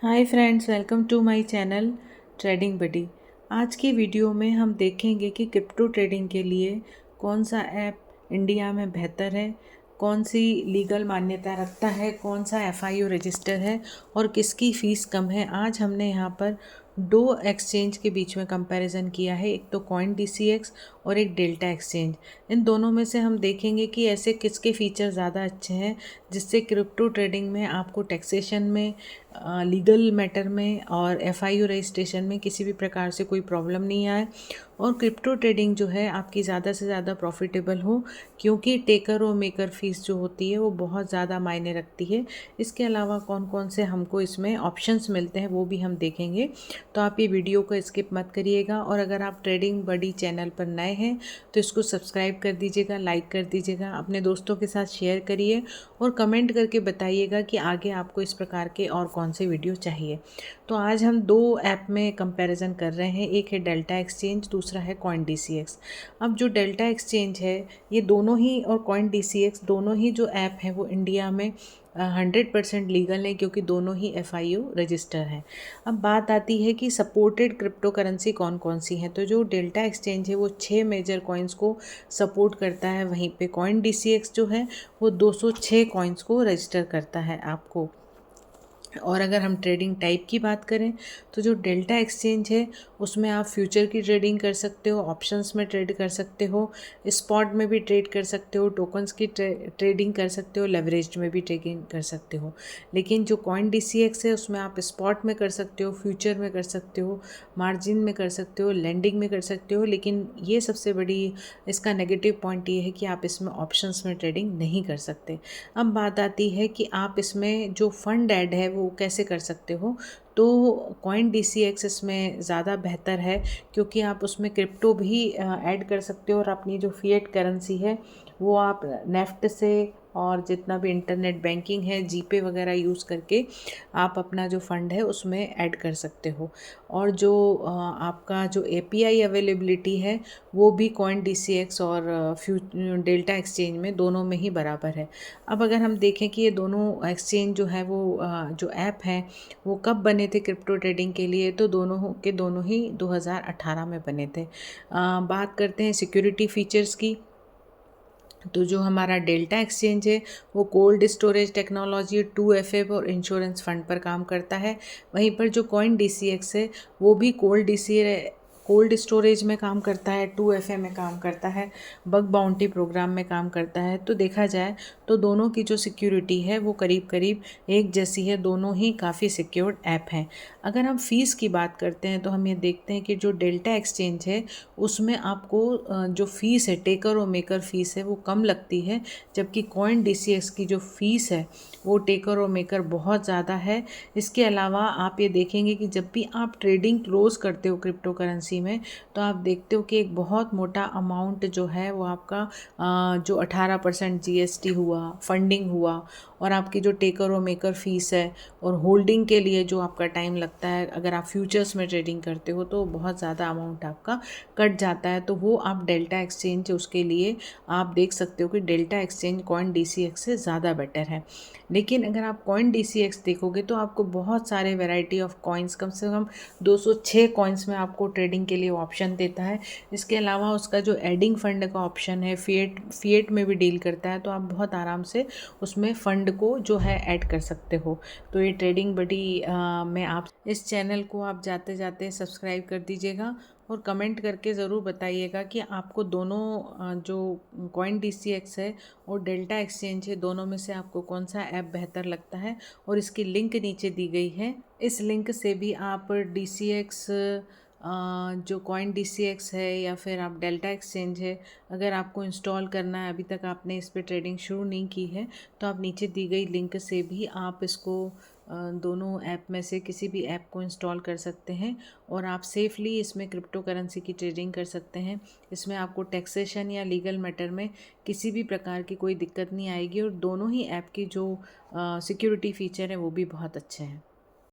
Hi friends, welcome to my channel trading buddy. आज की video में हम देखेंगे कि क्रिप्टो ट्रेडिंग के लिए कौन सा ऐप इंडिया में बेहतर है, कौन सी लीगल मान्यता रखता है, कौन सा एफआईओ रजिस्टर है और किसकी फ़ीस कम है। आज हमने यहाँ पर दो एक्सचेंज के बीच में कंपैरिजन किया है, एक तो कॉइन डीसीएक्स और एक डेल्टा एक्सचेंज। इन दोनों में से हम देखेंगे कि ऐसे किसके फीचर ज़्यादा अच्छे हैं जिससे क्रिप्टो ट्रेडिंग में आपको टैक्सेशन में, लीगल मैटर में और एफआईओ रजिस्ट्रेशन में किसी भी प्रकार से कोई प्रॉब्लम नहीं आए और क्रिप्टो ट्रेडिंग जो है आपकी ज़्यादा से ज़्यादा प्रॉफिटेबल हो, क्योंकि टेकर और मेकर फीस जो होती है वो बहुत ज़्यादा मायने रखती है। इसके अलावा कौन कौन से हमको इसमें ऑप्शंस मिलते हैं वो भी हम देखेंगे। तो आप ये वीडियो को स्किप मत करिएगा और अगर आप ट्रेडिंग बडी चैनल पर नए हैं तो इसको सब्सक्राइब कर दीजिएगा, लाइक कर दीजिएगा, अपने दोस्तों के साथ शेयर करिए और कमेंट करके बताइएगा कि आगे आपको इस प्रकार के और कौन से वीडियो चाहिए। तो आज हम दो ऐप में कंपैरिजन कर रहे हैं, एक है डेल्टा एक्सचेंज, दूसरा है कॉइन डीसीएक्स। अब जो डेल्टा एक्सचेंज है ये दोनों ही और कॉइन डीसीएक्स दोनों ही जो ऐप हैं वो इंडिया में 100% लीगल है, क्योंकि दोनों ही एफआईओ रजिस्टर हैं। अब बात आती है कि सपोर्टेड क्रिप्टो करेंसी कौन कौन सी हैं। तो जो डेल्टा एक्सचेंज है वो 6 मेजर कॉइन्स को सपोर्ट करता है, वहीं पे कॉइन डीसीएक्स जो है वो 206 कॉइन्स को रजिस्टर करता है आपको। और अगर हम ट्रेडिंग टाइप की बात करें तो जो डेल्टा एक्सचेंज है उसमें आप फ्यूचर की ट्रेडिंग कर सकते हो, ऑप्शंस में ट्रेड कर सकते हो, स्पॉट में भी ट्रेड कर सकते हो, टोकन्स की ट्रेडिंग कर सकते हो, लेवरेज्ड में भी ट्रेडिंग कर सकते हो। लेकिन जो कॉइन डीसीएक्स है उसमें आप स्पॉट में कर सकते हो, फ्यूचर में कर सकते हो, मार्जिन में कर सकते हो, लेंडिंग में कर सकते हो। लेकिन ये सबसे बड़ी इसका नेगेटिव पॉइंट ये है कि आप इसमें ऑप्शंस में ट्रेडिंग नहीं कर सकते। अब बात आती है कि आप इसमें जो फंड ऐड है वो कैसे कर सकते हो। तो कॉइन डीसीएक्स इसमें ज़्यादा बेहतर है, क्योंकि आप उसमें क्रिप्टो भी ऐड कर सकते हो और अपनी जो फिएट करेंसी है वो आप नेफ्ट से और जितना भी इंटरनेट बैंकिंग है, जीपे वगैरह यूज़ करके आप अपना जो फ़ंड है उसमें ऐड कर सकते हो। और जो आपका जो एपीआई अवेलेबिलिटी है वो भी कॉइन डीसीएक्स और डेल्टा एक्सचेंज में दोनों में ही बराबर है। अब अगर हम देखें कि ये दोनों एक्सचेंज जो है वो जो ऐप हैं वो कब बने थे क्रिप्टो ट्रेडिंग के लिए, तो दोनों के दोनों ही 2018 में बने थे। बात करते हैं सिक्योरिटी फीचर्स की। तो जो हमारा डेल्टा एक्सचेंज है वो कोल्ड स्टोरेज टेक्नोलॉजी 2FA और इंश्योरेंस फंड पर काम करता है। वहीं पर जो कॉइन डीसीएक्स है वो भी कोल्ड स्टोरेज में काम करता है, 2FA में काम करता है, बग बाउंटी प्रोग्राम में काम करता है। तो देखा जाए तो दोनों की जो सिक्योरिटी है वो करीब करीब एक जैसी है, दोनों ही काफ़ी सिक्योर्ड ऐप हैं। अगर हम फ़ीस की बात करते हैं तो हम ये देखते हैं कि जो डेल्टा एक्सचेंज है उसमें आपको जो फ़ीस है, टेकर और मेकर फ़ीस है वो कम लगती है, जबकि कॉइन डीसीएक्स की जो फ़ीस है वो टेकर और मेकर बहुत ज़्यादा है। इसके अलावा आप ये देखेंगे कि जब भी आप ट्रेडिंग क्लोज करते हो क्रिप्टो करेंसी में तो आप देखते हो कि एक बहुत मोटा अमाउंट जो है वो आपका जो 18% जीएसटी हुआ, फंडिंग हुआ और आपकी जो टेकर और मेकर फीस है और होल्डिंग के लिए जो आपका टाइम लगता है, अगर आप फ्यूचर्स में ट्रेडिंग करते हो तो बहुत ज़्यादा अमाउंट आपका कट जाता है। तो वो आप डेल्टा एक्सचेंज उसके लिए आप देख सकते हो कि डेल्टा एक्सचेंज कॉइन डीसीएक्स से ज़्यादा बेटर है। लेकिन अगर आप कॉइन डीसीएक्स देखोगे तो आपको बहुत सारे वैरायटी ऑफ कॉइन्स, कम से कम 206 कॉइन्स में आपको ट्रेडिंग के लिए ऑप्शन देता है। इसके अलावा उसका जो एडिंग फंड का ऑप्शन है, फिएट में भी डील करता है, तो आप बहुत आराम से उसमें फ़ंड को जो है ऐड कर सकते हो। तो ये ट्रेडिंग बडी में आप इस चैनल को आप जाते जाते सब्सक्राइब कर दीजिएगा और कमेंट करके ज़रूर बताइएगा कि आपको दोनों जो कॉइन डीसीएक्स है और डेल्टा एक्सचेंज है दोनों में से आपको कौन सा ऐप बेहतर लगता है। और इसकी लिंक नीचे दी गई है, इस लिंक से भी आप डीसीएक्स जो कॉइन डीसीएक्स है या फिर आप डेल्टा एक्सचेंज है, अगर आपको इंस्टॉल करना है, अभी तक आपने इस पर ट्रेडिंग शुरू नहीं की है, तो आप नीचे दी गई लिंक से भी आप इसको दोनों ऐप में से किसी भी ऐप को इंस्टॉल कर सकते हैं और आप सेफली इसमें क्रिप्टो करेंसी की ट्रेडिंग कर सकते हैं। इसमें आपको टैक्सेशन या लीगल मैटर में किसी भी प्रकार की कोई दिक्कत नहीं आएगी और दोनों ही ऐप की जो सिक्योरिटी फ़ीचर है वो भी बहुत अच्छे हैं।